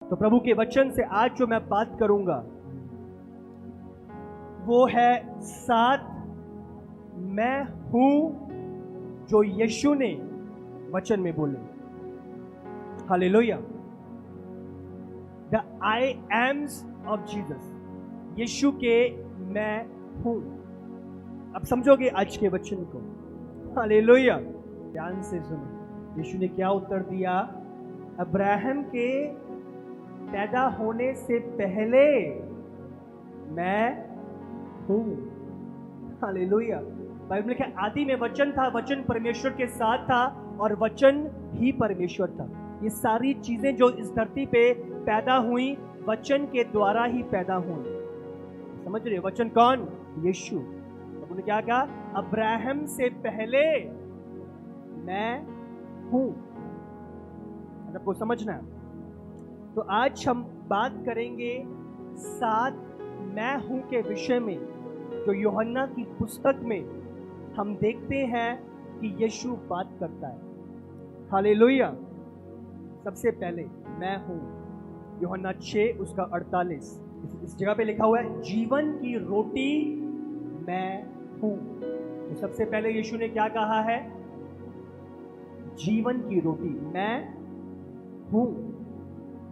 तो प्रभु के वचन से आज जो मैं बात करूंगा वो है सात मैं हूं जो यीशु ने वचन में बोले। Hallelujah. The I ams of Jesus, यीशु के मैं हूं। अब समझोगे आज के वचन को। हालेलुया। ध्यान से सुनो, यीशु ने क्या उत्तर दिया? अब्राहम के पैदा होने से पहले मैं हूं। हालेलुया। बाइबल में लिखा आदि में वचन था, वचन परमेश्वर के साथ था और वचन ही परमेश्वर था। ये सारी चीजें जो इस धरती पे पैदा हुई वचन के द्वारा ही पैदा हुई। समझ रहे? वचन कौन? यीशु। तो उन्होंने क्या कहा? अब्राहम से पहले मैं हूं। आपको समझना है। तो आज हम बात करेंगे सात मैं हूं के विषय में, जो यूहन्ना की पुस्तक में हम देखते हैं कि यीशु बात करता है। हालेलुया। सबसे पहले मैं हूं, यूहन्ना 6 उसका 48, इस जगह पे लिखा हुआ है जीवन की रोटी मैं हूं। तो सबसे पहले यीशु ने क्या कहा है? जीवन की रोटी मैं हूं।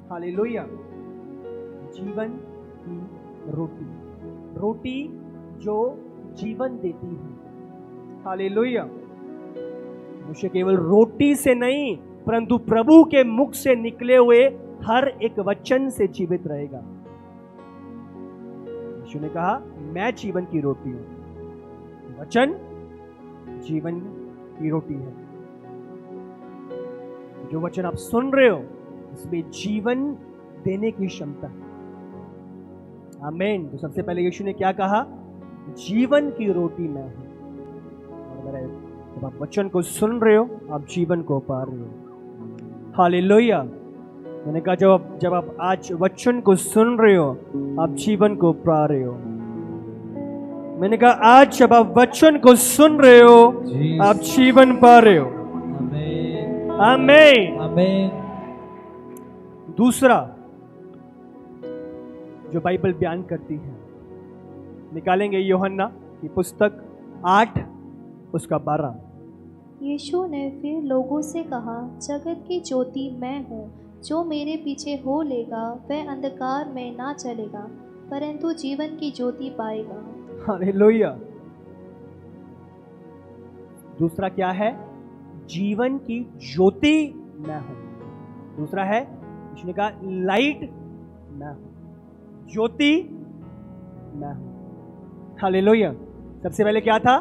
हालेलुया। जीवन की रोटी, रोटी जो जीवन देती है। हालेलुया। मनुष्य केवल रोटी से नहीं परंतु प्रभु के मुख से निकले हुए हर एक वचन से जीवित रहेगा। यीशु ने कहा मैं जीवन की रोटी हूं। वचन जीवन की रोटी है। जो वचन आप सुन रहे हो इसमें जीवन देने की क्षमता है। आमीन। तो सबसे पहले यीशु ने क्या कहा? जीवन की रोटी मैं हूं। और जब आप वचन को सुन रहे हो आप जीवन को पा रहे हो। हालेलुया। मैंने कहा जब आप आज वचन को सुन रहे हो आप जीवन को पा रहे हो। मैंने कहा आज जब आप वचन को सुन रहे हो आप जीवन पा रहे हो। आमीन। आमीन। दूसरा जो बाइबल बयान करती है, निकालेंगे यूहन्ना की पुस्तक 8 उसका 12। यीशु ने फिर लोगों से कहा, जगत की ज्योति मैं हूँ। जो मेरे पीछे हो लेगा वह अंधकार में ना चलेगा परंतु जीवन की ज्योति पाएगा। हालेलुया। दूसरा क्या है? जीवन की ज्योति मैं हूं। दूसरा है इसने कहा लाइट मैं हूं, ज्योति मैं हूं। हालेलुया। सबसे पहले क्या था?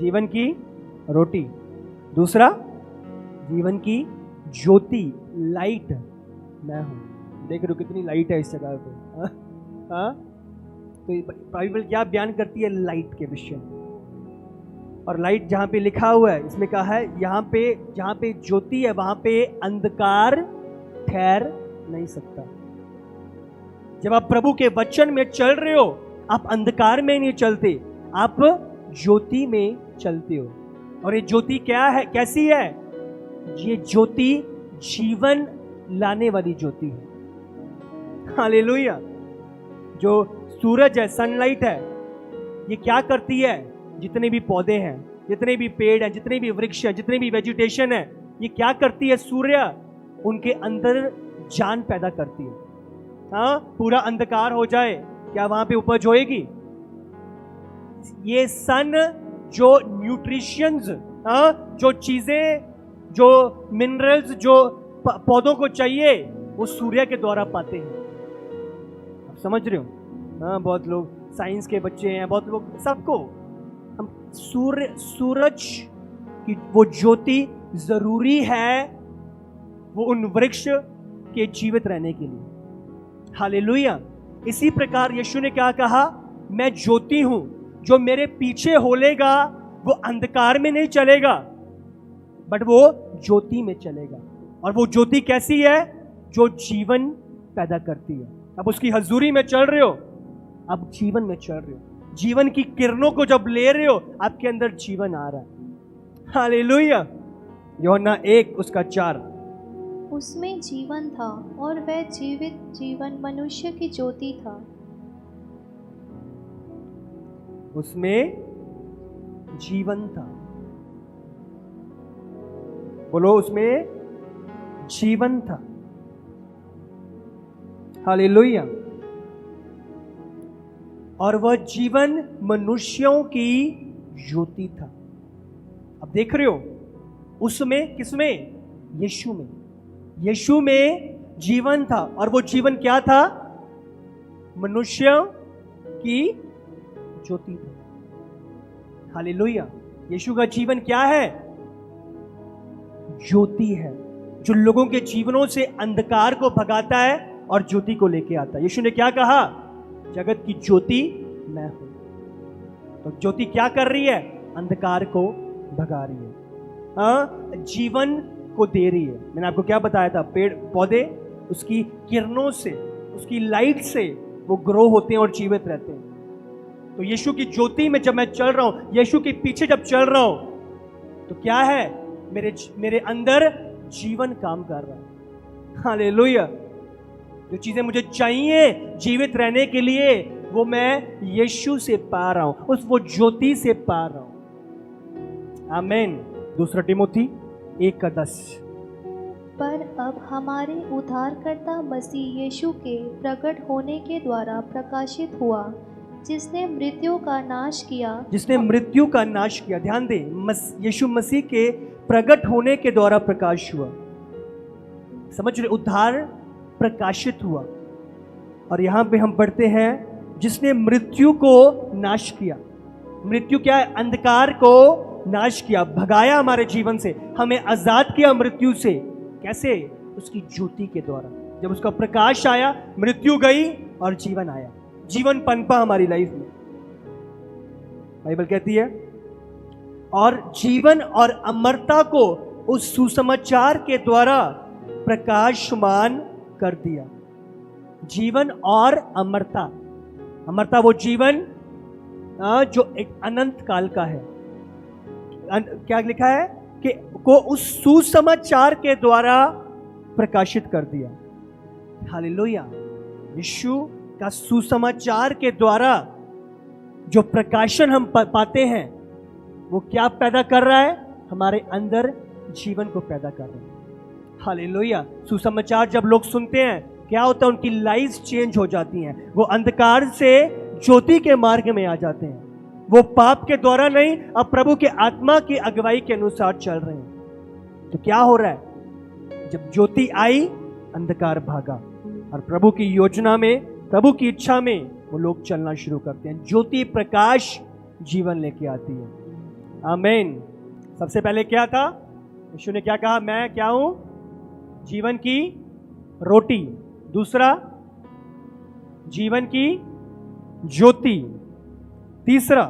जीवन की रोटी। दूसरा जीवन की ज्योति, लाइट मैं हूं। देख रहे हो कितनी लाइट है इस जगह पे। हाँ? तो बाइबल क्या बयान करती है लाइट के विषय में? और लाइट जहां पे लिखा हुआ है इसमें कहा है यहां पे जहां पे ज्योति है वहां पे अंधकार ठहर नहीं सकता। जब आप प्रभु के वचन में चल रहे हो आप अंधकार में नहीं चलते, आप ज्योति में चलते हो। और ये ज्योति क्या है? कैसी है? ये ज्योति जीवन लाने वाली ज्योति है। हालेलुया। जो सूरज है, सनलाइट है, ये क्या करती है? जितने भी पौधे हैं, जितने भी पेड़ हैं, जितने भी वृक्ष हैं, जितने भी वेजिटेशन है, ये क्या करती है? सूर्य उनके अंदर जान पैदा करती है। हाँ, पूरा अंधकार हो जाए क्या वहां पे उपज होएगी? ये सन जो न्यूट्रिशंस, जो चीजें, जो मिनरल्स जो पौधों को चाहिए वो सूर्य के द्वारा पाते हैं। आप समझ रहे हो? हाँ, बहुत लोग साइंस के बच्चे हैं, बहुत लोग, सबको हम सूरज की वो ज्योति जरूरी है वो उन वृक्ष के जीवित रहने के लिए। हालेलुया। इसी प्रकार यीशु ने क्या कहा? मैं ज्योति हूं, जो मेरे पीछे होलेगा वो अंधकार में नहीं चलेगा बट वो ज्योति में चलेगा। और वो ज्योति कैसी है? जो जीवन पैदा करती है। अब उसकी हजूरी में चल रहे हो, अब जीवन में चल रहे हो, जीवन की किरणों को जब ले रहे हो आपके अंदर जीवन आ रहा है। हालेलुया। यूहन्ना 1 उसका 4। उसमें जीवन था और वह जीवित जीवन मनुष्य की ज्योति था। उसमें जीवन था। बोलो, उसमें जीवन था। हालेलुया। और वह जीवन मनुष्यों की ज्योति था। अब देख रहे हो, उसमें, किसमें? यीशु में। यीशु में जीवन था, और वो जीवन क्या था? मनुष्यों की ज्योति था। हालेलुया। यीशु का जीवन क्या है? ज्योति है, जो लोगों के जीवनों से अंधकार को भगाता है और ज्योति को लेके आता है। यीशु ने क्या कहा? जगत की ज्योति मैं हूं। तो ज्योति क्या कर रही है? अंधकार को भगा रही है, जीवन को दे रही है। मैंने आपको क्या बताया था? पेड़ पौधे उसकी किरणों से, उसकी लाइट से वो ग्रो होते हैं और जीवित रहते हैं। तो यीशु की ज्योति में जब मैं चल रहा हूं, यीशु के पीछे जब चल रहा हूं, तो क्या है? मेरे अंदर जीवन काम कर रहा है। हालेलुया। जो चीजें मुझे चाहिए जीवित रहने के लिए, वो मैं यीशु से पा रहा हूं, वो ज्योति से पा रहा हूं। आमीन। 2 तिमोथी 1:10। पर अब हमारे उद्धारकर्ता मसीह यीशु के प्रकट होने के द्वारा प्रकाशित हुआ, जिसने मृत्यु का नाश किया। जिसने मृत्यु का नाश किया। ध्यान दे, यीशु मसीह के प्रकट होने के द्वारा प्रकाश हुआ। समझ रहे? उद्धार प्रकाशित हुआ। और यहां पे हम पढ़ते हैं, जिसने मृत्यु को नाश किया। मृत्यु क्या है? अंधकार को नाश किया, भगाया हमारे जीवन से, हमें आजाद किया मृत्यु से। कैसे? उसकी ज्योति के द्वारा। जब उसका प्रकाश आया, मृत्यु गई और जीवन आया, जीवन पनपा हमारी लाइफ में। बाइबल कहती है, और जीवन और अमरता को उस सुसमाचार के द्वारा प्रकाशमान कर दिया। जीवन और अमरता। अमरता वो जीवन जो एक अनंत काल का है। क्या लिखा है? कि को उस सुसमाचार के द्वारा प्रकाशित कर दिया। हालेलुया। यीशु का सुसमाचार के द्वारा जो प्रकाशन हम पाते हैं, वो क्या पैदा कर रहा है? हमारे अंदर जीवन को पैदा कर रहा है। हालेलुया। सुसमाचार जब लोग सुनते हैं, क्या होता है? उनकी लाइफ चेंज हो जाती हैं। वो अंधकार से ज्योति के मार्ग में आ जाते हैं। वो पाप के द्वारा नहीं, अब प्रभु के आत्मा की अगुवाई के अनुसार चल रहे हैं। तो क्या हो रहा है? जब ज्योति आई, अंधकार भागा, और प्रभु की योजना में, प्रभु की इच्छा में वो लोग चलना शुरू करते हैं। ज्योति, प्रकाश, जीवन लेके आती है। आमीन। सबसे पहले क्या था? यीशु ने क्या कहा? मैं क्या हूं? जीवन की रोटी। दूसरा, जीवन की ज्योति। तीसरा,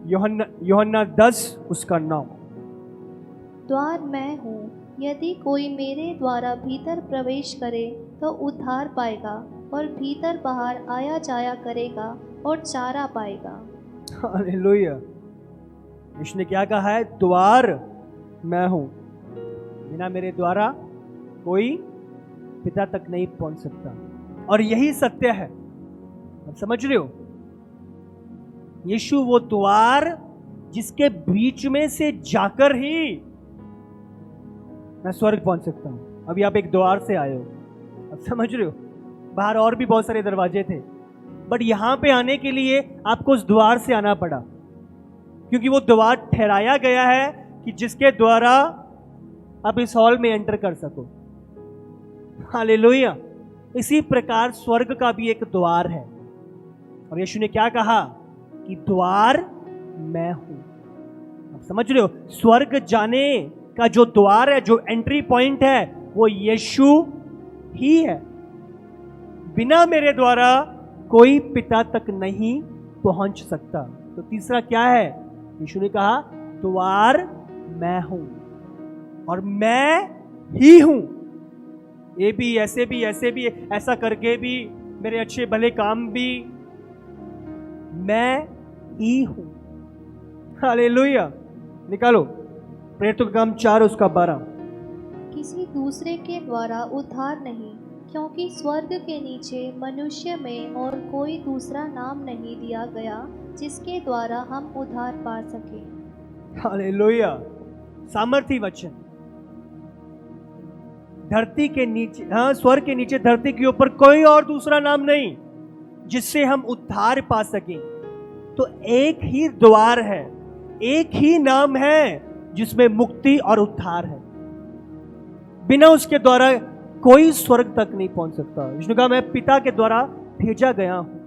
यूहन्ना 10 उसका 9। द्वार मैं हूँ, यदि कोई मेरे द्वारा भीतर प्रवेश करे तो उद्धार पाएगा, और भीतर बाहर आया जाया करेगा और चारा पाएगा। हालेलुया। यीशु ने क्या कहा है? द्वार मैं हूं, बिना मेरे द्वारा कोई पिता तक नहीं पहुंच सकता। और यही सत्य है। आप समझ रहे हो? यीशु वो द्वार जिसके बीच में से जाकर ही मैं स्वर्ग पहुंच सकता हूं। अभी आप एक द्वार से आए हो, आप समझ रहे हो? बाहर और भी बहुत सारे दरवाजे थे, बट यहां पे आने के लिए आपको उस द्वार से आना पड़ा, क्योंकि वो द्वार ठहराया गया है कि जिसके द्वारा आप इस हॉल में एंटर कर सको। हालेलुया। इसी प्रकार स्वर्ग का भी एक द्वार है, और यीशु ने क्या कहा? कि द्वार मैं हूं। आप समझ रहे हो? स्वर्ग जाने का जो द्वार है, जो एंट्री पॉइंट है, वो यीशु ही है। बिना मेरे द्वारा कोई पिता तक नहीं पहुंच सकता। तो तीसरा क्या है? यीशु ने कहा, द्वार मैं हूं, और मैं ही हूं। ये भी, ऐसे भी, ऐसे भी, ऐसा करके भी, मेरे अच्छे भले काम भी, मैं ही हूं। हालेलुया। निकालो प्रेरितों का काम 4 उसका 12। किसी दूसरे के द्वारा उद्धार नहीं, क्योंकि स्वर्ग के नीचे मनुष्य में और कोई दूसरा नाम नहीं दिया गया जिसके द्वारा हम उद्धार पा सकें। हालेलुया। सामर्थी वचन। धरती के नीचे, स्वर्ग के नीचे धरती के ऊपर कोई और दूसरा नाम नहीं जिससे हम उद्धार पा सकें। तो एक ही द्वार है, एक ही नाम है जिसमें मुक्ति और उद्धार है। बिना उसके द्वारा कोई स्वर्ग तक नहीं पहुंच सकता। उसने कहा, मैं पिता के द्वारा भेजा गया हूं।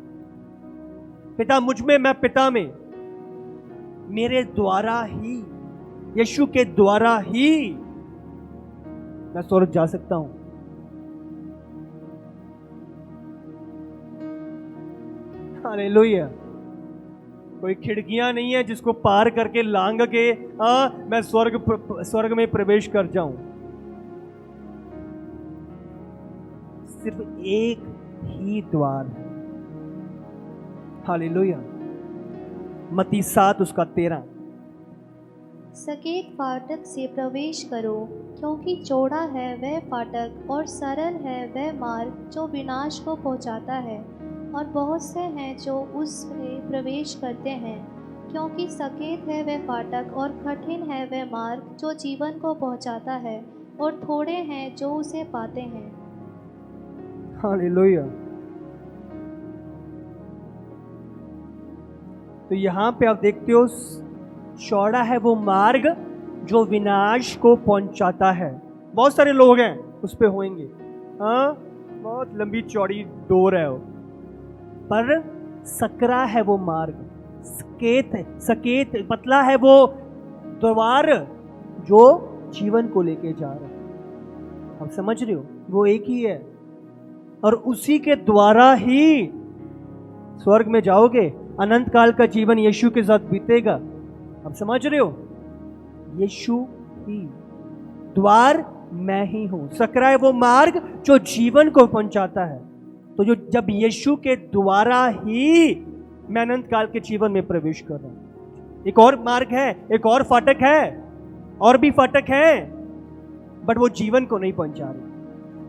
पिता मुझ में, मैं पिता में। मेरे द्वारा ही, यीशु के द्वारा ही मैं स्वर्ग जा सकता हूं। हालेलुया। कोई खिड़कियां नहीं है जिसको पार करके लांग के मैं स्वर्ग में प्रवेश कर जाऊं। सिर्फ एक ही द्वार है। हालेलुया। मत्ती 7 उसका 13। सकेत फाटक से प्रवेश करो, क्योंकि चौड़ा है वह फाटक और सरल है वह मार्ग जो विनाश को पहुंचाता है, और बहुत से हैं जो उसमें प्रवेश करते हैं। क्योंकि सकेत है वह फाटक और कठिन है वह मार्ग जो जीवन को पहुंचाता है, और थोड़े हैं जो उसे पाते हैं। हालेलुया। तो यहां पे आप देखते हो, चौड़ा है वो मार्ग जो विनाश को पहुंचाता है। बहुत सारे लोग हैं उस पे होंगे, बहुत लंबी चौड़ी डोर है वो, पर सकरा है वो मार्ग, सकेत पतला है वो द्वार जो जीवन को लेके जा रहा है। आप समझ रहे हो, वो एक ही है, और उसी के द्वारा ही स्वर्ग में जाओगे। अनंत काल का जीवन यीशु के साथ बीतेगा। आप समझ रहे हो, यीशु ही द्वार, मैं ही हूं। सकरा है वो मार्ग जो जीवन को पहुंचाता है। तो जब यीशु के द्वारा ही मैं अनंत काल के जीवन में प्रवेश कर रहा हूं। एक और मार्ग है, एक और फाटक है, और भी फाटक है, बट वो जीवन को नहीं पहुंचा रहे।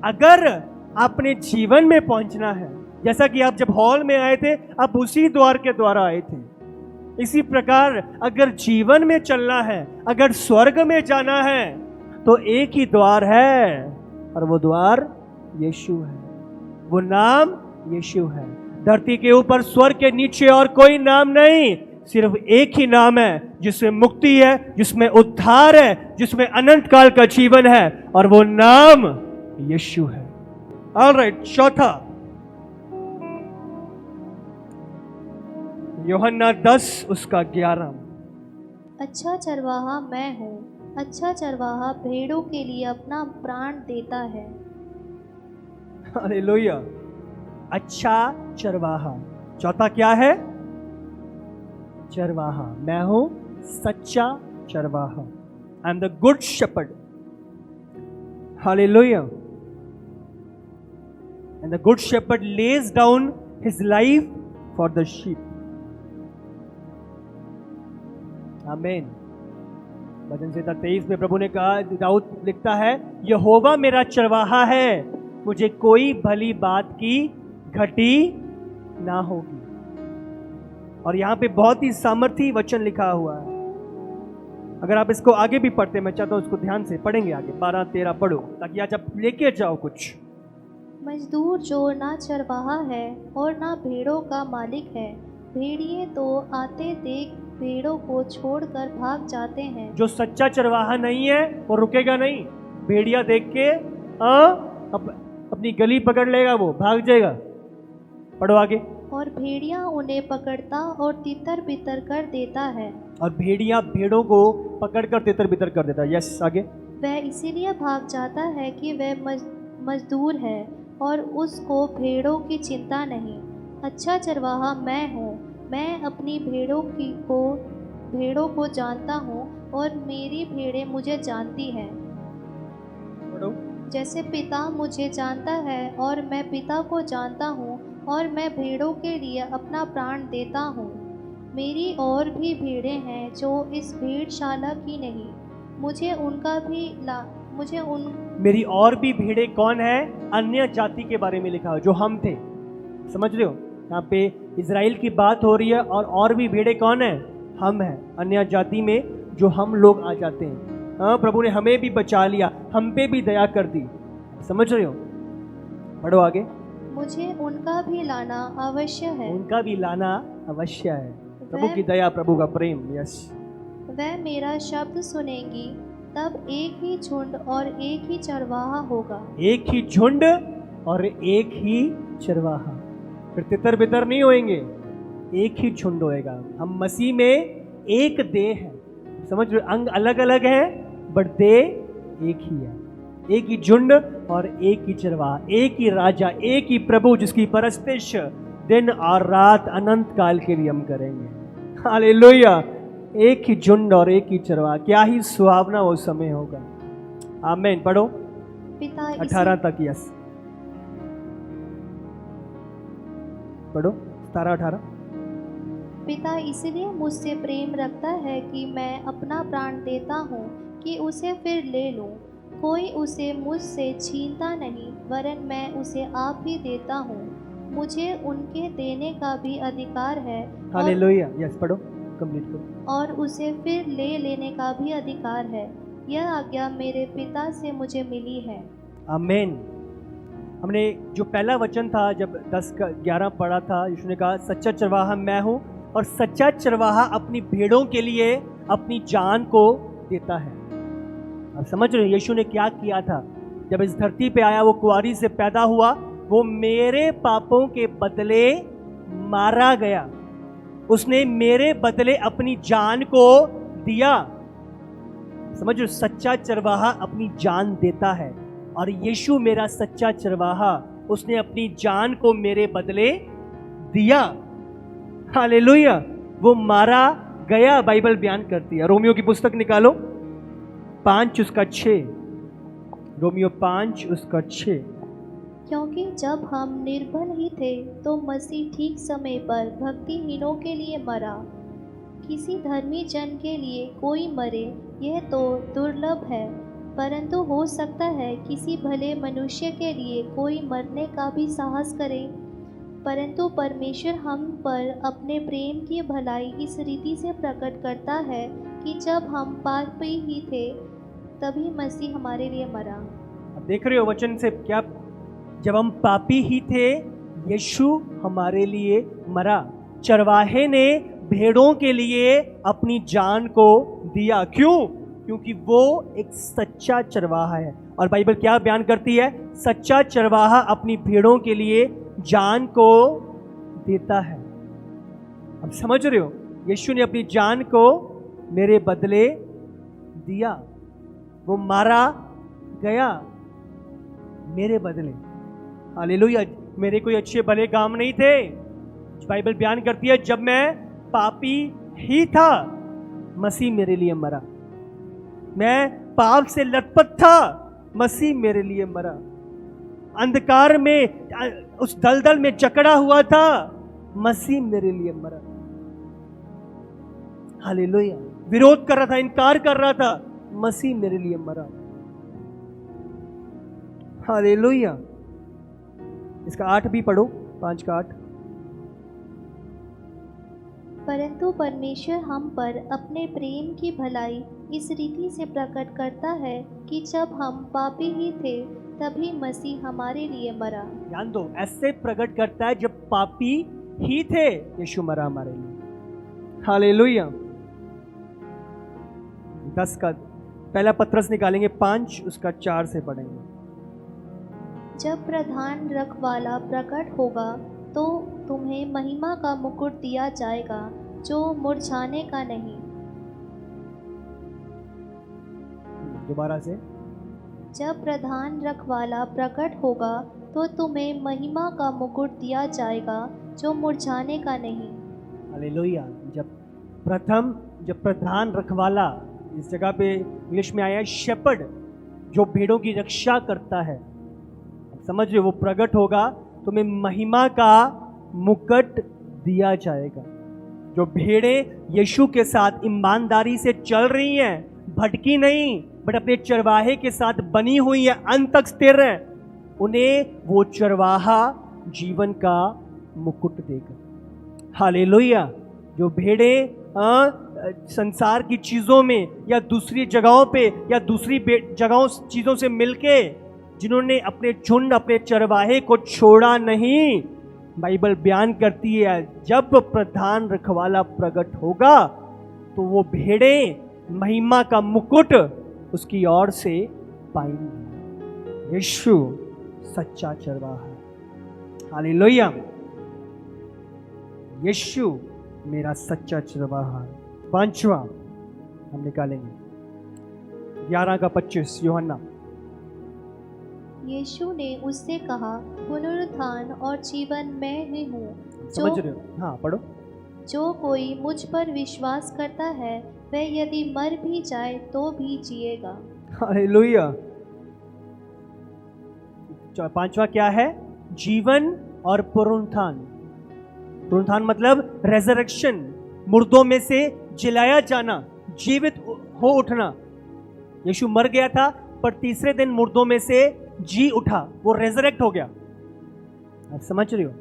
अगर आपने जीवन में पहुंचना है, जैसा कि आप जब हॉल में आए थे, आप उसी द्वार के द्वारा आए थे, इसी प्रकार अगर जीवन में चलना है, अगर स्वर्ग में जाना है, तो एक ही द्वार है, और वो द्वार यीशु है। वो नाम यीशु है। धरती के ऊपर, स्वर्ग के नीचे और कोई नाम नहीं, सिर्फ एक ही नाम है जिसमें मुक्ति है, जिसमें उद्धार है, जिसमें अनंत काल का जीवन है, और वो नाम यीशु है। ऑलराइट, चौथा, यूहन्ना 10 उसका 11। अच्छा चरवाहा मैं हूँ, अच्छा चरवाहा भेड़ों के लिए अपना प्राण देता है। हालेलुया। अच्छा चरवाहा। चौथा क्या है? चरवाहा। मैं हूं सच्चा चरवाहा। I am the good shepherd. Hallelujah. And the good shepherd lays down his life for the sheep. Amen. भजन संहिता 23 में प्रभु ने कहा, दाऊद लिखता है, यहोवा मेरा चरवाहा है, मुझे कोई भली बात की घटी ना होगी। और यहां पे बहुत ही सामर्थी वचन लिखा हुआ है। अगर आप इसको आगे भी पढ़ते, मैं चाहता हूं इसको ध्यान से पढ़ेंगे आगे, 12-13 पढ़ो, ताकि आज आप लेके जाओ कुछ। मजदूर जो ना चरवाहा है और ना भेड़ों का मालिक है, भेड़िए तो आते देख भेड़ों को छोड़कर भाग जाते हैं। जो सच्चा चरवाहा नहीं है वो रुकेगा नहीं, भेड़िया देख के अपनी गली पकड़ लेगा, वो भाग जाएगा। पढ़ो आगे। और भेड़िया उन्हें पकड़ता और तितर बितर कर देता है। और भेड़िया भेड़ों को पकड़कर तितर बितर कर देता है। यस, आगे। वह इसीलिए भाग जाता है कि वह मजदूर है और उसको भेड़ों की चिंता नहीं। अच्छा चरवाहा मैं हूँ, मैं अपनी भेड़ों को जानता हूँ और मेरी भेड़ें मुझे जानती हैं। जैसे पिता मुझे जानता है और मैं पिता को जानता हूँ, और मैं भेड़ों के लिए अपना प्राण देता हूँ। मेरी और भी भेड़ें हैं जो इस भेड़शाला की नहीं, मुझे मेरी और भी भीड़ें कौन है? अन्य जाति के बारे में लिखा है, जो हम थे। समझ रहे हो? यहाँ पे इजराइल की बात हो रही है और भी भीड़ें कौन है? हम हैं। अन्य जाति में जो हम लोग आ जाते हैं। हाँ, प्रभु ने हमें भी बचा लिया, हम पे भी दया कर दी। समझ रहे हो? पढ़ो आगे। मुझे उनका भी लाना अवश्य है। उनका भी लाना अवश्य है। प्रभु की दया, प्रभु का प्रेम। यस, वह मेरा शब्द सुनेंगी, तब एक ही झुंड और एक ही चरवाहा होगा। एक ही झुंड और एक ही चरवाहा, फिर तितर बितर नहीं होएंगे, एक ही झुंड होएगा। हम मसीह में एक देह है। समझ रहे? अंग अलग अलग है बट देह एक ही है। एक ही झुंड और एक ही चरवाहा, एक ही राजा, एक ही प्रभु, जिसकी परस्तिश दिन और रात अनंत काल के लिए हम करेंगे। हालेलुया। एक ही झुंड और एक ही चरवाहा, क्या ही सुहावना वो समय होगा। आमीन। पढ़ो पिता 18 तक। यस, पढ़ो 17-18। पिता इसलिए मुझसे प्रेम रखता है कि मैं अपना प्राण देता हूँ कि उसे फिर ले लूँ। कोई उसे मुझसे छीनता नहीं, वरन मैं उसे आप ही देता हूँ। मुझे उनके देने का भी अधिकार है हालेलुया। यस, पढ़ो, कंप्लीट करो। और उसे फिर ले लेने का भी अधिकार है। यह आज्ञा मेरे पिता से मुझे मिली है। आमीन। हमने जो पहला वचन था, जब 10-11 पढ़ा था, यीशु ने कहा सच्चा चरवाहा मैं हूँ, और सच्चा चरवाहा अपनी भेड़ों के लिए अपनी जान को देता है। आप समझ रहे हो यीशु ने क्या किया था? जब इस धरती पे आया, वो कुंवारी से पैदा हुआ, वो मेरे पापों के बदले मारा गया। उसने मेरे बदले अपनी जान को दिया। समझ रहे हो? सच्चा चरवाहा अपनी जान देता है, और यीशु मेरा सच्चा चरवाहा, उसने अपनी जान को मेरे बदले दिया। हालेलुया। वो मारा गया, बाइबल बयान करती है। रोमियो की पुस्तक निकालो, 5:6। रोमियो 5:6। क्योंकि जब हम निर्बल ही थे तो मसीह ठीक समय पर भक्तिहीनों के लिए मरा। किसी धर्मी जन के लिए कोई मरे, यह तो दुर्लभ है, परंतु हो सकता है किसी भले मनुष्य के लिए कोई मरने का भी साहस करे। परंतु परमेश्वर हम पर अपने प्रेम की भलाई इस रीति से प्रकट करता है कि जब हम पापी ही थे तभी मसीह हमारे लिए मरा। अब देख रहे हो वचन से क्या? जब हम पापी ही थे, यीशु हमारे लिए मरा। चरवाहे ने भेड़ों के लिए अपनी जान को दिया। क्यों? क्योंकि वो एक सच्चा चरवाहा है। और बाइबल क्या बयान करती है? सच्चा चरवाहा अपनी भेड़ों के लिए जान को देता है। अब समझ रहे हो? यीशु ने अपनी जान को मेरे बदले दिया। वो मारा गया मेरे बदले। हालेलुया। मेरे कोई अच्छे भले काम नहीं थे। बाइबल बयान करती है, जब मैं पापी ही था, मसीह मेरे लिए मरा। मैं पाप से लथपथ था, मसीह मेरे लिए मरा। अंधकार में, उस दलदल में जकड़ा हुआ था, मसीह मेरे लिए मरा। हालेलुया। विरोध कर रहा था, इनकार कर रहा था, मसीह मेरे लिए मरा। हालेलुया। इसका 8 भी पढ़ो, 5:8। परंतु परमेश्वर हम पर अपने प्रेम की भलाई इस रीति से प्रकट करता है कि जब हम पापी ही थे तभी मसीह हमारे लिए मरा। ध्यान दो, ऐसे प्रकट करता है जब पापी ही थे, यीशु मरा हमारे लिए। हालेलुया। 10 का पहला पत्रस निकालेंगे, 5:4 से पढ़ेंगे। जब प्रधान रखवाला प्रकट होगा तो तुम्हें महिमा का मुकुट दिया जाएगा जो मुरझाने का नहीं। दोबारा से। जब प्रधान रखवाला प्रकट होगा तो तुम्हें महिमा का मुकुट दिया जाएगा जो मुरझाने का नहीं। हालेलुया। जब प्रधान रखवाला, इस जगह पे इंग्लिश में आया शेपर्ड, जो भेड़ों की रक्षा करता है, समझ रहे, वो प्रकट होगा, तुम्हें महिमा का मुकुट दिया जाएगा। जो भेड़ें यीशु के साथ ईमानदारी से चल रही हैं, भटकी नहीं, बट अपने चरवाहे के साथ बनी हुई है, अंत तक स्थिर है, उन्हें वो चरवाहा जीवन का मुकुट देगा। हालेलुया। जो भेड़ें संसार की चीजों में या दूसरी जगहों पे या दूसरी जगहों चीजों से मिलके जिन्होंने अपने झुंड, अपने चरवाहे को छोड़ा नहीं, बाइबल बयान करती है जब प्रधान रखवाला प्रकट होगा तो वो भेड़ें महिमा का मुकुट उसकी ओर से पाएंगे। यीशु सच्चा चरवाहा है। हालेलुया। यीशु मेरा सच्चा चरवाहा है। 5वां हम निकालेंगे 11:25 यूहन्ना। यीशु ने उससे कहा, पुनरुत्थान और जीवन मैं ही हूँ। समझ रहे हो? हाँ, पढ़ो। जो कोई मुझ पर विश्वास करता है वह यदि मर भी जाए तो भी जिएगा। हालेलुया। 5वां क्या है? जीवन और पुनरुत्थान। पुनरुत्थान मतलब रेजरेक्शन, मुर्दों में से जिलाया जाना, जीवित हो उठना। यीशु मर गया था पर तीसरे दिन मुर्दों में से जी उठा, वो रेजरेक्ट हो गया। आप समझ रहे हो?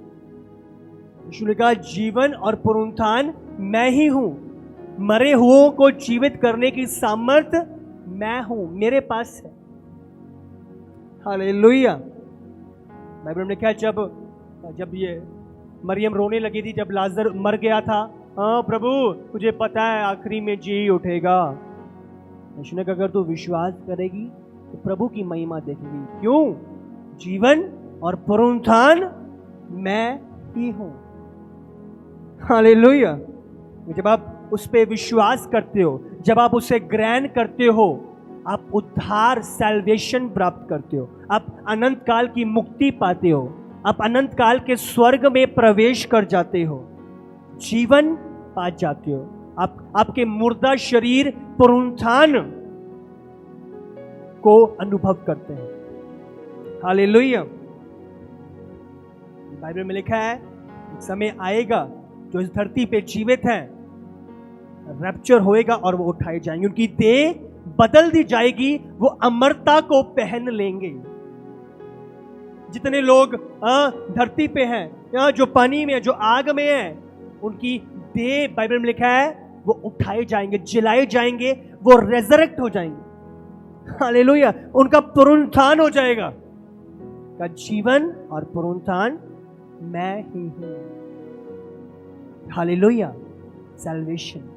यीशु ने कहा जीवन और पुनरुत्थान मैं ही हूं, मरे हुओं को जीवित करने की सामर्थ्य मैं हूं, मेरे पास है। हालेलुया। बाइबल में लिखा है जब ये मरियम रोने लगी थी, जब लाजर मर गया था, हाँ प्रभु तुझे पता है आखिरी में जी उठेगा। यीशु ने कहा अगर तू विश्वास करेगी तो प्रभु की महिमा देखेगी। क्यों? जीवन और पुनरुत्थान मैं ही हूं। हालेलुया। जब आप उस पे विश्वास करते हो, जब आप उसे ग्रहण करते हो, आप उद्धार, सैल्वेशन प्राप्त करते हो, आप अनंत काल की मुक्ति पाते हो, आप अनंत काल के स्वर्ग में प्रवेश कर जाते हो, जीवन पा जाते हो। आपके मुर्दा शरीर पुनरुत्थान को अनुभव करते हैं। हालेलुया। बाइबल में लिखा है एक समय आएगा जो इस धरती पे जीवित हैं, रैप्चर होएगा और वो उठाए जाएंगे, उनकी देह बदल दी जाएगी, वो अमरता को पहन लेंगे। जितने लोग धरती पे हैं, जो पानी में, जो आग में है, उनकी देह बाइबल में लिखा है वो उठाए जाएंगे, जिलाए जाएंगे, वो रेजरेक्ट हो जाएंगे। हालेलुया। उनका पुनरुत्थान हो जाएगा। का जीवन और पुनरुत्थान मैं ही हूं। हालेलुया। सैल्वेशन।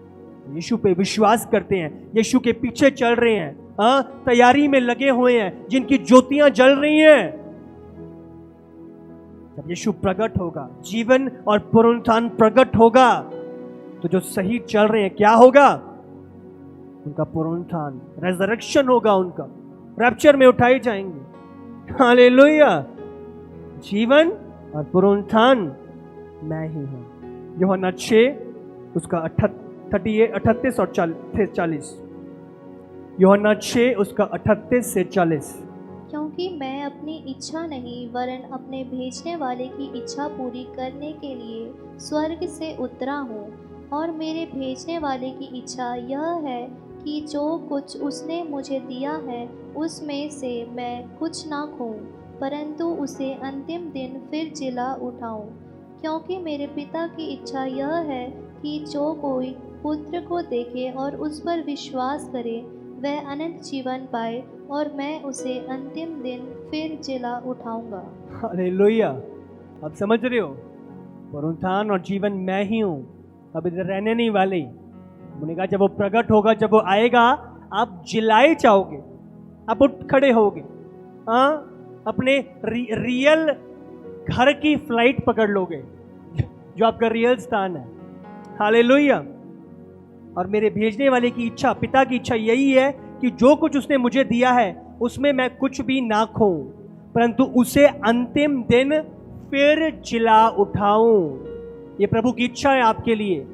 यीशु पे विश्वास करते हैं, यीशु के पीछे चल रहे हैं, तैयारी में लगे हुए हैं, जिनकी ज्योतियां जल रही हैं। जब यीशु प्रकट होगा, जीवन और पुनरुत्थान प्रकट होगा, तो जो सही चल रहे हैं क्या होगा? उनका पुनरुत्थान, रेजरेक्शन होगा, उनका रैप्चर में उठाए जाएंगे। हालेलुया। जीवन और पुनरुत्थान मैं ही हूं। यूहन्ना 6 उसका 38 और 40। यूहन्ना 6 उसका 38 से 40। क्योंकि मैं अपनी इच्छा नहीं वरन अपने भेजने वाले की इच्छा पूरी करने के लिए स्वर्ग से उतरा हूँ, और मेरे भेजने वाले की इच्छा यह है कि जो कुछ उसने मुझे दिया है उसमें से मैं कुछ ना खोऊं, परंतु उसे अंतिम दिन फिर जिला उठाऊं। क्योंकि मेरे पिता की इच्छा यह है कि जो कोई पुत्र को देखे और उस पर विश्वास करे वह अनंत जीवन पाए, और मैं उसे अंतिम दिन फिर जिला उठाऊंगा। हालेलुया। आप समझ रहे हो? पुनरुत्थान और जीवन मैं ही हूं, अब इधर रहने नहीं वाले। उन्होंने कहा जब वो प्रकट होगा, जब वो आएगा, आप जिलाए जाओगे, आप उठ खड़े होगे, अपने रियल घर की फ्लाइट पकड़ लोगे, जो आपका रियल स्थान है। हालेलुया। और मेरे भेजने वाले की इच्छा, पिता की इच्छा यही है कि जो कुछ उसने मुझे दिया है उसमें मैं कुछ भी ना खोऊं, परंतु उसे अंतिम दिन फिर जिला उठाऊं। ये प्रभु की इच्छा है आपके लिए,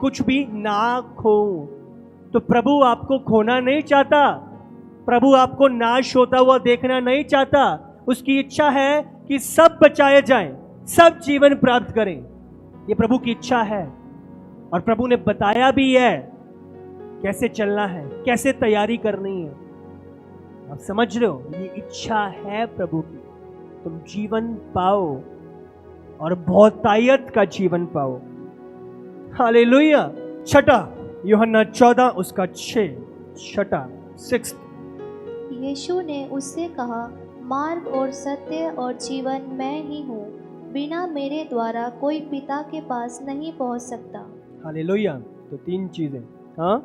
कुछ भी ना खोऊं। तो प्रभु आपको खोना नहीं चाहता, प्रभु आपको नाश होता हुआ देखना नहीं चाहता। उसकी इच्छा है कि सब बचाए जाएं, सब जीवन प्राप्त करें। ये प्रभु की इच्छा है। और प्रभु ने बताया भी है कैसे चलना है, कैसे तैयारी करनी है। आप समझ रहे हो, ये इच्छा है प्रभु की, तुम जीवन पाओ और बहुतायत का जीवन पाओ। हालेलुया। छठा, यूहन्ना 14 उसका 6, छठा 6। यीशु ने उससे कहा, मार्ग और सत्य और जीवन मैं ही हूँ, बिना मेरे द्वारा कोई पिता के पास नहीं पहुँच सकता। हालेलुया। तो 3 चीजें, हाँ,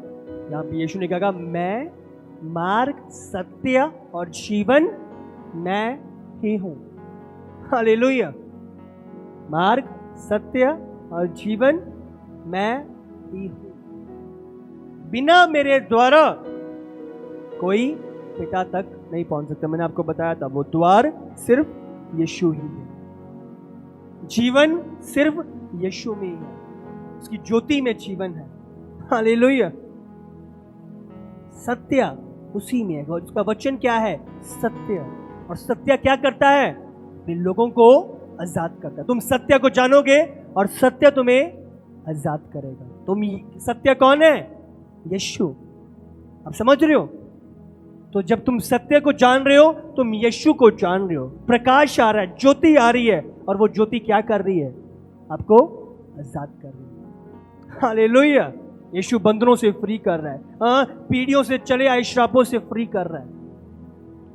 यहाँ पे यीशु ने कहा मैं मार्ग, सत्य और जीवन मैं ही हूँ। हालेलुया। मार्ग, सत्य और जीवन मैं ही हूँ, बिना मेरे द्वारा कोई पिता तक नहीं पहुंच सकता। मैंने आपको बताया था वो द्वार सिर्फ यीशु ही है, जीवन सिर्फ यीशु में ही है, उसकी ज्योति में जीवन है। हालेलुया। सत्य उसी में है, और उसका वचन क्या है? सत्य। और सत्य क्या करता है? इन लोगों को आजाद करता है। तुम सत्य को जानोगे और सत्य तुम्हें आजाद करेगा। तुम सत्य कौन है? यीशु। आप समझ रहे हो? तो जब तुम सत्य को जान रहे हो, तुम यीशु को जान रहे हो। प्रकाश आ रहा है, ज्योति आ रही है, और वो ज्योति क्या कर रही है? आपको आजाद कर रही है। हालेलुया। यीशु बंधनों से फ्री कर रहा है, पीढ़ियों से चले आए श्रापों से फ्री कर रहा है।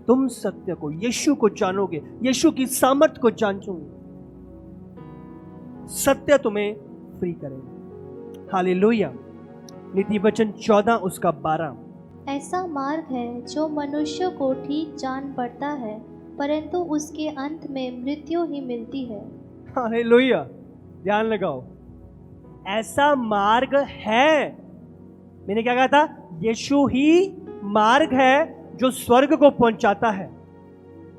तुम सत्य को, यीशु को जानोगे, यीशु की सामर्थ को जानोगे, सत्य तुम्हें फ्री करेगा। हालेलुया। नीति वचन 14 उसका 12। ऐसा मार्ग है जो मनुष्य को ठीक जान पड़ता है, परंतु उसके अंत में मृत्यु ही मिलती है। हालेलुया। ध्यान लगाओ, ऐसा मार्ग है। मैंने क्या कहा था? यीशु ही मार्ग है जो स्वर्ग को पहुंचाता है।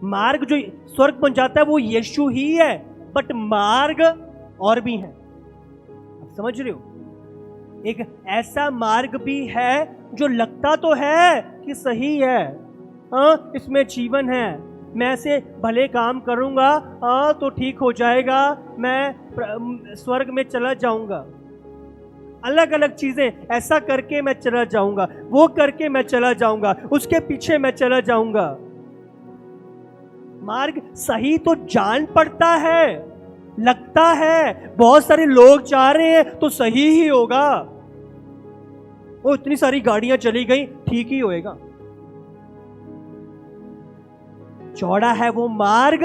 मार्ग जो स्वर्ग पहुंचाता है वो यीशु ही है, बट मार्ग और भी है। आप समझ रहे हो? एक ऐसा मार्ग भी है जो लगता तो है कि सही है, हाँ, इसमें जीवन है, मैं ऐसे भले काम करूंगा तो ठीक हो जाएगा, मैं स्वर्ग में चला जाऊंगा, अलग अलग चीजें ऐसा करके मैं चला जाऊंगा, वो करके मैं चला जाऊंगा, उसके पीछे मैं चला जाऊंगा। मार्ग सही तो जान पड़ता है, लगता है बहुत सारे लोग जा रहे हैं तो सही ही होगा, वो इतनी सारी गाड़ियां चली गई, ठीक ही होएगा। चौड़ा है वो मार्ग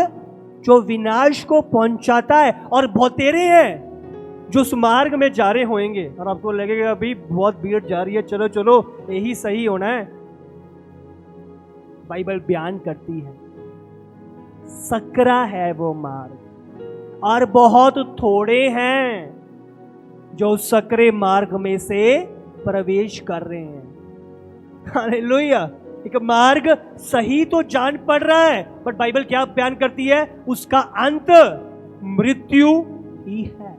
जो विनाश को पहुंचाता है, और बहुतेरे हैं जो उस मार्ग में जा रहे होंगे, और आपको लगेगा अभी बहुत भीड़ जा रही है, चलो चलो यही सही होना है। बाइबल बयान करती है सकरा है वो मार्ग, और बहुत थोड़े हैं जो सकरे मार्ग में से प्रवेश कर रहे हैं। हालेलुया। एक मार्ग सही तो जान पड़ रहा है, बट बाइबल क्या बयान करती है? उसका अंत मृत्यु ही है।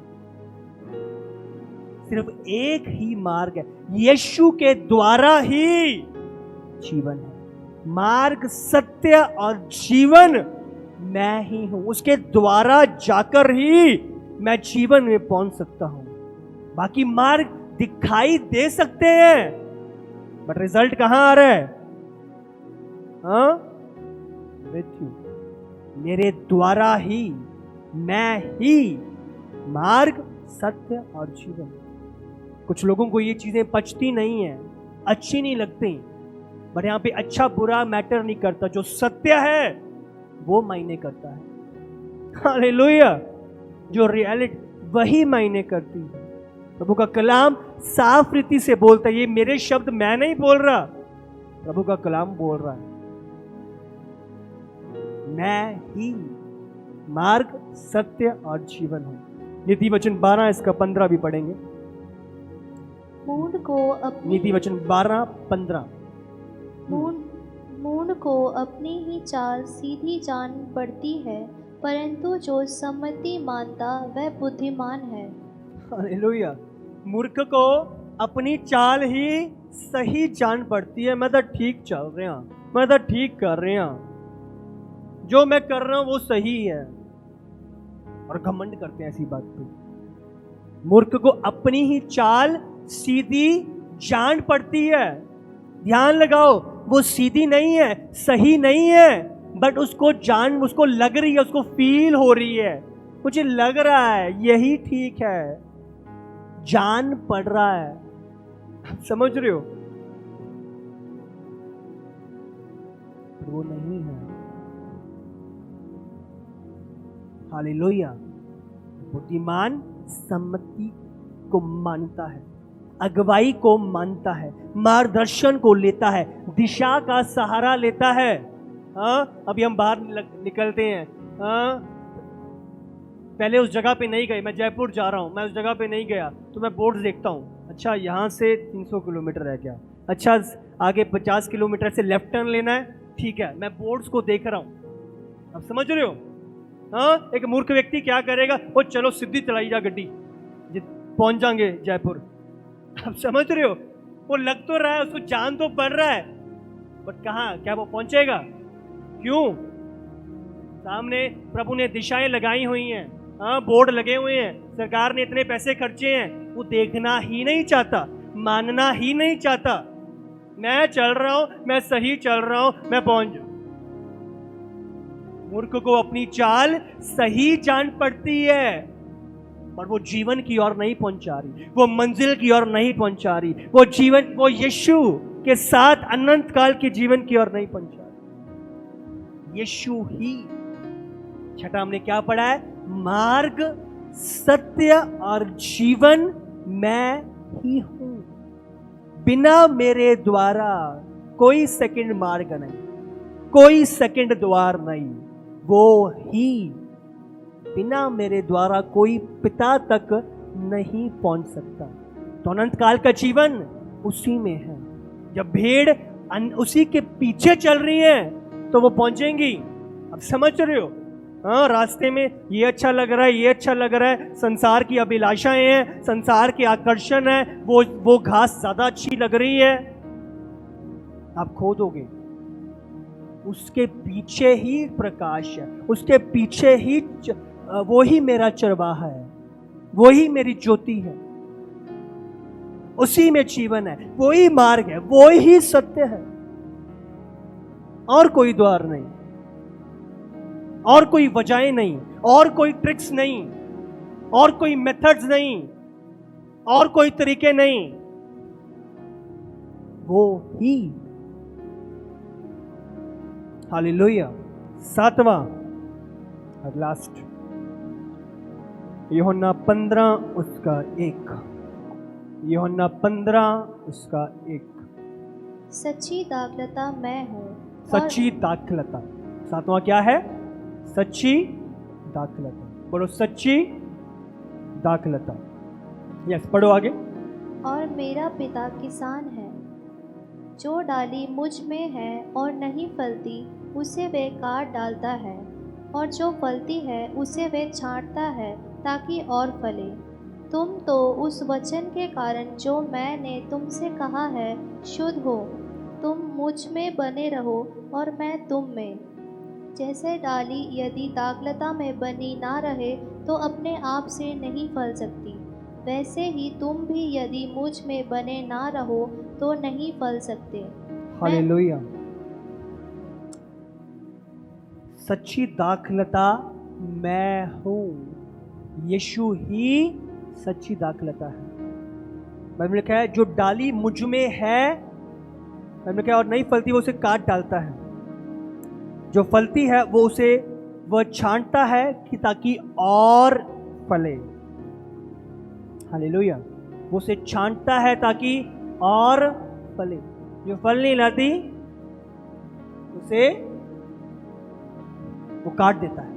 सिर्फ एक ही मार्ग है, यीशु के द्वारा ही जीवन है। मार्ग, सत्य और जीवन मैं ही हूं, उसके द्वारा जाकर ही मैं जीवन में पहुंच सकता हूं। बाकी मार्ग दिखाई दे सकते हैं, बट रिजल्ट कहां आ रहा है? हाँ, मृत्यु। मेरे द्वारा ही, मैं ही मार्ग, सत्य और जीवन। कुछ लोगों को ये चीजें पचती नहीं है, अच्छी नहीं लगती, बट यहां पे अच्छा बुरा मैटर नहीं करता, जो सत्य है वो मायने करता है। हालेलुया। जो रियलिटी वही मायने करती है। प्रभु का कलाम साफ रीति से बोलता है, ये मेरे शब्द मैं नहीं बोल रहा, प्रभु का कलाम बोल रहा है। मैं ही मार्ग, सत्य और जीवन हूं। नीति वचन 12 इसका 15 भी पढ़ेंगे। मूढ़ को अपनी नीति वचन 12-15। मूढ़ को अपनी ही चाल सीधी जान पड़ती है, परंतु जो सम्मति मानता वह बुद्धिमान है। हालेलुया। मूर्ख को अपनी चाल ही सही जान पड़ती है। मैं तो ठीक चल रहा, मैं तो ठीक कर रहा, जो मैं कर रहा हूं वो सही है, और घमंड करते हैं ऐसी बात पे। मूर्ख को अपनी ही चाल सीधी जान पड़ती है। ध्यान लगाओ, वो सीधी नहीं है, सही नहीं है, बट उसको लग रही है, उसको फील हो रही है, मुझे लग रहा है यही ठीक है, जान पड़ रहा है। समझ रहे हो? वो नहीं है। हालेलुया। बुद्धिमान सम्मति को मानता है, अगुवाई को मानता है, मार्गदर्शन को लेता है, दिशा का सहारा लेता है। अभी हम बाहर निकलते हैं, पहले उस जगह पे नहीं गए, मैं जयपुर जा रहा हूँ, मैं उस जगह पे नहीं गया, तो मैं बोर्ड देखता हूँ, अच्छा यहाँ से 300 किलोमीटर रह गया, अच्छा आगे 50 किलोमीटर से लेफ्ट टर्न लेना है, ठीक है, मैं बोर्ड्स को देख रहा हूँ। अब समझ रहे हो? एक मूर्ख व्यक्ति क्या करेगा, वो चलो सीधी चलाई जा गड्डी, पहुंच जाएंगे जयपुर। अब समझ रहे हो? वो लग तो रहा है, उसको जान तो पड़ रहा है, बट कहाँ, क्या वो पहुंचेगा? क्यों? सामने प्रभु ने दिशाएं लगाई हुई हैं, बोर्ड लगे हुए हैं, सरकार ने इतने पैसे खर्चे हैं, वो देखना ही नहीं चाहता, मानना ही नहीं चाहता। मैं चल रहा हूं, मैं सही चल रहा हूं, मैं पहुंच जाऊं। मूर्ख को अपनी चाल सही जान पड़ती है, पर वो जीवन की ओर नहीं पहुंचा रही, वो मंजिल की ओर नहीं पहुंचा रही, वो यीशु के साथ अनंत काल के जीवन की ओर नहीं पहुंचा रही। यीशु ही। छठा हमने क्या पढ़ा है? मार्ग, सत्य और जीवन मैं ही हूं, बिना मेरे द्वारा कोई सेकंड मार्ग नहीं, कोई सेकंड द्वार नहीं, वो ही। बिना मेरे द्वारा कोई पिता तक नहीं पहुंच सकता। तो अनंत काल का जीवन उसी में है। जब भेड़ उसी के पीछे चल रही है तो वो पहुंचेंगी। अब समझ रहे हो? रास्ते में ये अच्छा लग रहा है, ये अच्छा लग रहा है, संसार की अभिलाषाएं हैं, संसार के आकर्षण है, वो घास ज्यादा अच्छी लग रही है, आप खो दोगे। उसके पीछे ही प्रकाश है, उसके पीछे ही वो ही मेरा चरवाहा है, वो ही मेरी ज्योति है, उसी में जीवन है, वो ही मार्ग है, वो ही सत्य है, और कोई द्वार नहीं, और कोई वजहें नहीं, और कोई ट्रिक्स नहीं, और कोई मेथड्स नहीं, और कोई तरीके नहीं, वो ही। हालेलुया। सातवां और लास्ट, यूहन्ना 15 उसका 1, यूहन्ना 15 उसका 1। सच्ची दाखलता मैं हूँ। सच्ची दाखलता। सातवां क्या है? सच्ची दाखलता। बोलो सच्ची दाखलता। यस, पढ़ो आगे। और मेरा पिता किसान है, जो डाली मुझ में है और नहीं फलती उसे वे काट डालता है, और जो फलती है उसे वे छांटता है ताकि और फले। तुम तो उस वचन के कारण जो मैंने तुमसे कहा है शुद्ध हो। तुम मुझ में बने रहो और मैं तुम में। जैसे डाली यदि दाखलता में बनी ना रहे तो अपने आप से नहीं फल सकती, वैसे ही तुम भी यदि मुझ में बने ना रहो तो नहीं फल सकते। हालेलुया। सच्ची दाखलता मैं हूं। यीशु ही सच्ची दाखलता है। बाइबल में लिखा है जो डाली मुझ में है, बाइबल में लिखा है और नहीं फलती वो उसे काट डालता है, जो फलती है वो छांटता है कि ताकि और फले। हालेलुया। वो उसे छांटता है ताकि और फले। जो फल नहीं लाती उसे वो काट देता है।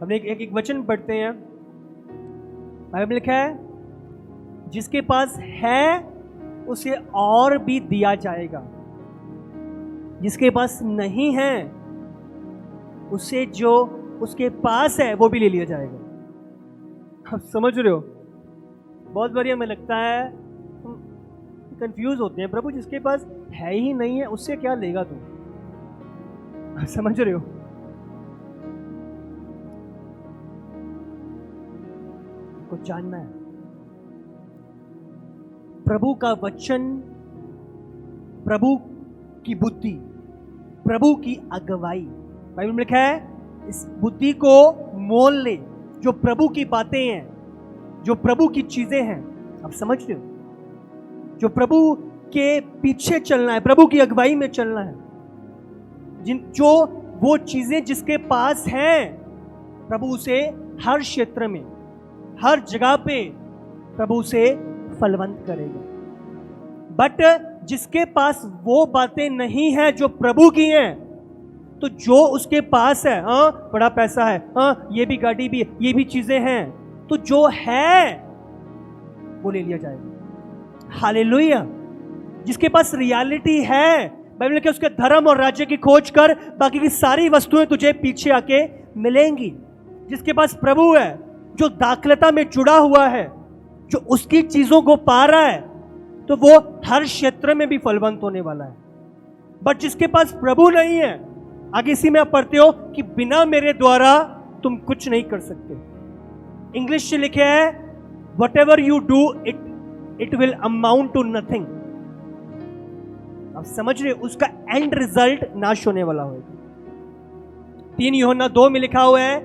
हमने एक वचन पढ़ते हैं, बाइबल में लिखा है जिसके पास है उसे और भी दिया जाएगा, जिसके पास नहीं है उसे जो उसके पास है वो भी ले लिया जाएगा। आप समझ रहे हो? बहुत बार हमें लगता है, हम कंफ्यूज होते हैं, प्रभु जिसके पास है ही नहीं है उससे क्या लेगा तू? समझ रहे हो? को जानना है, प्रभु का वचन, प्रभु की बुद्धि, प्रभु की अगुवाई, बाइबल में लिखा है इस बुद्धि को मोल ले। जो प्रभु की बातें हैं, जो प्रभु की चीजें हैं, आप समझ रहे हो, जो प्रभु के पीछे चलना है, प्रभु की अगुवाई में चलना है, जो वो चीजें जिसके पास हैं, प्रभु उसे हर क्षेत्र में, हर जगह पे प्रभु उसे फलवंत करेगा। बट जिसके पास वो बातें नहीं है जो प्रभु की हैं, तो जो उसके पास है, बड़ा पैसा है, ये भी गाड़ी भी, ये भी चीजें हैं, तो जो है वो ले लिया जाएगा। हालेलुया। जिसके पास रियलिटी है, बाइबल में क्या, उसके धर्म और राज्य की खोज कर, बाकी की सारी वस्तुएं तुझे पीछे आके मिलेंगी। जिसके पास प्रभु है, जो दाखलता में जुड़ा हुआ है, जो उसकी चीजों को पा रहा है, तो वो हर क्षेत्र में भी फलवंत होने वाला है। बट जिसके पास प्रभु नहीं है, आगे इसी में आप पढ़ते हो कि बिना मेरे द्वारा तुम कुछ नहीं कर सकते। इंग्लिश से लिखे है whatever you do it will amount to nothing. आप समझ रहे, उसका एंड रिजल्ट नाश होने वाला होगा। 3 यूहन्ना 2 में लिखा हुआ है,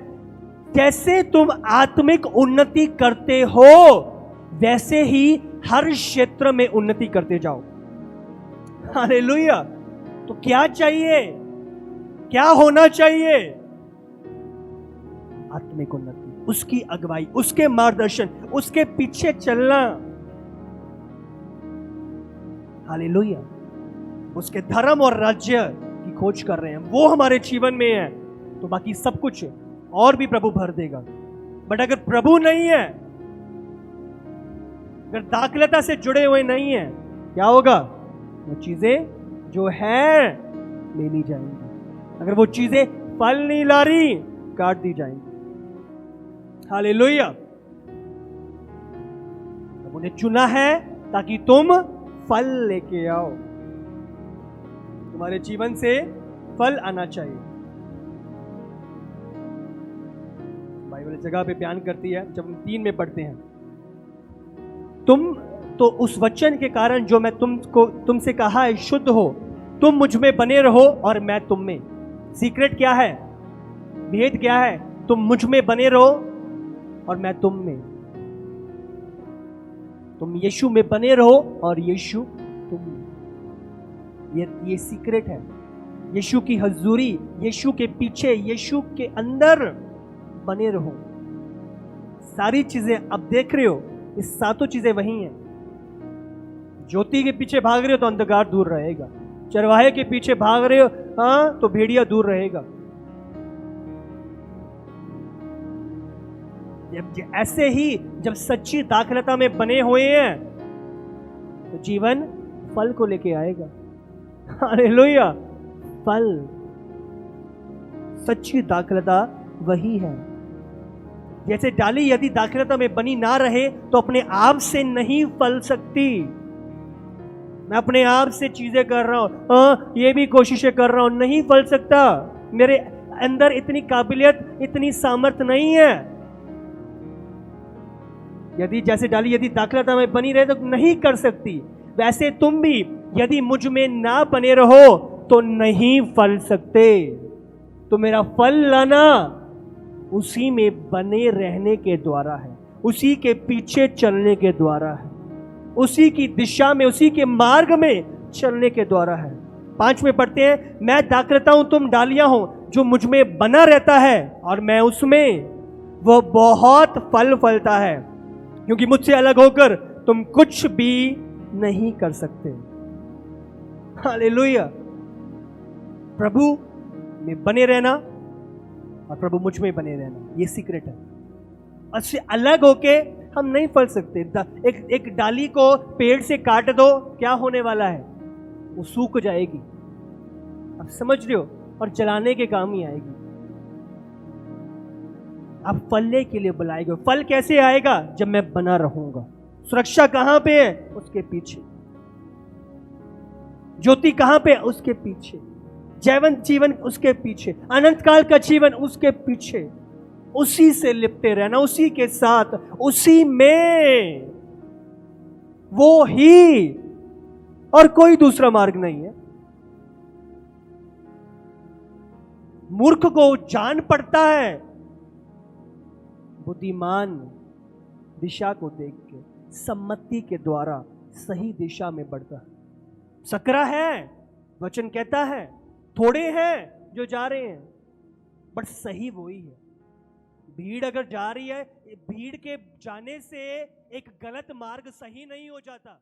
जैसे तुम आत्मिक उन्नति करते हो वैसे ही हर क्षेत्र में उन्नति करते जाओ। हालेलुया। तो क्या चाहिए, क्या होना चाहिए? आत्मिक उन्नति, उसकी अगुवाई, उसके मार्गदर्शन, उसके पीछे चलना। हालेलुया। उसके धर्म और राज्य की खोज कर रहे हैं, वो हमारे जीवन में है, तो बाकी सब कुछ और भी प्रभु भर देगा। बट अगर प्रभु नहीं है, अगर दाखलता से जुड़े हुए नहीं है, क्या होगा? वो चीजें जो है ले ली जाएंगी। अगर वो चीजें फल नहीं ला रही, काट दी जाएंगी। हालेलुया। प्रभु ने चुना है ताकि तुम फल लेके आओ। तुम्हारे जीवन से फल आना चाहिए। बाइबल जगह पे बयान करती है, जब हम 3 में पढ़ते हैं, तुम तो उस वचन के कारण जो मैं तुमसे कहा है शुद्ध हो, तुम मुझ में बने रहो और मैं तुम में। सीक्रेट क्या है, भेद क्या है? तुम मुझ में बने रहो और मैं तुम में। तुम यीशु में बने रहो और यीशु तुम में। ये सीक्रेट है। यीशु की हजूरी, यीशु के पीछे, यीशु के अंदर बने रहो। सारी चीजें अब देख रहे हो, ये सातों चीजें वही हैं। ज्योति के पीछे भाग रहे हो तो अंधकार दूर रहेगा। चरवाहे के पीछे भाग रहे हो, तो भेड़िया दूर रहेगा। ऐसे ही जब सच्ची दाखलता में बने हुए हैं तो जीवन फल को लेके आएगा। हालेलुया। फल, सच्ची दाखलता वही है। जैसे डाली यदि दाखलता में बनी ना रहे तो अपने आप से नहीं फल सकती। मैं अपने आप से चीजें कर रहा हूं, ये भी कोशिशें कर रहा हूं, नहीं फल सकता। मेरे अंदर इतनी काबिलियत, इतनी सामर्थ नहीं है। यदि जैसे डाली यदि दाखलता में बनी रहे तो नहीं कर सकती, वैसे तुम भी यदि मुझ में ना बने रहो तो नहीं फल सकते। तो मेरा फल लाना उसी में बने रहने के द्वारा है, उसी के पीछे चलने के द्वारा है, उसी की दिशा में, उसी के मार्ग में चलने के द्वारा है। 5 में पढ़ते हैं, मैं दाखलता हूं, तुम डालियां हो, जो मुझ में बना रहता है और मैं उसमें, वो बहुत फल फलता है, क्योंकि मुझसे अलग होकर तुम कुछ भी नहीं कर सकते। हालेलुया। प्रभु में बने रहना और प्रभु मुझ में बने रहना, ये सीक्रेट है। उससे अलग होके हम नहीं फल सकते। एक डाली को पेड़ से काट दो, क्या होने वाला है? वो सूख जाएगी। आप समझ रहे हो? और जलाने के काम ही आएगी। आप फलने के लिए बुलाएगा। फल कैसे आएगा? जब मैं बना रहूंगा। सुरक्षा कहां पे है? उसके पीछे। ज्योति कहां पे? उसके पीछे। जीवन उसके पीछे। अनंत काल का जीवन उसके पीछे। उसी से लिपटे रहना, उसी के साथ, उसी में। वो ही, और कोई दूसरा मार्ग नहीं है। मूर्ख को जान पड़ता है, बुद्धिमान दिशा को देख के सम्मति के द्वारा सही दिशा में बढ़ता है। सकरा है, वचन कहता है, थोड़े हैं जो जा रहे हैं, बट सही वही है। भीड़ अगर जा रही है, भीड़ के जाने से एक गलत मार्ग सही नहीं हो जाता।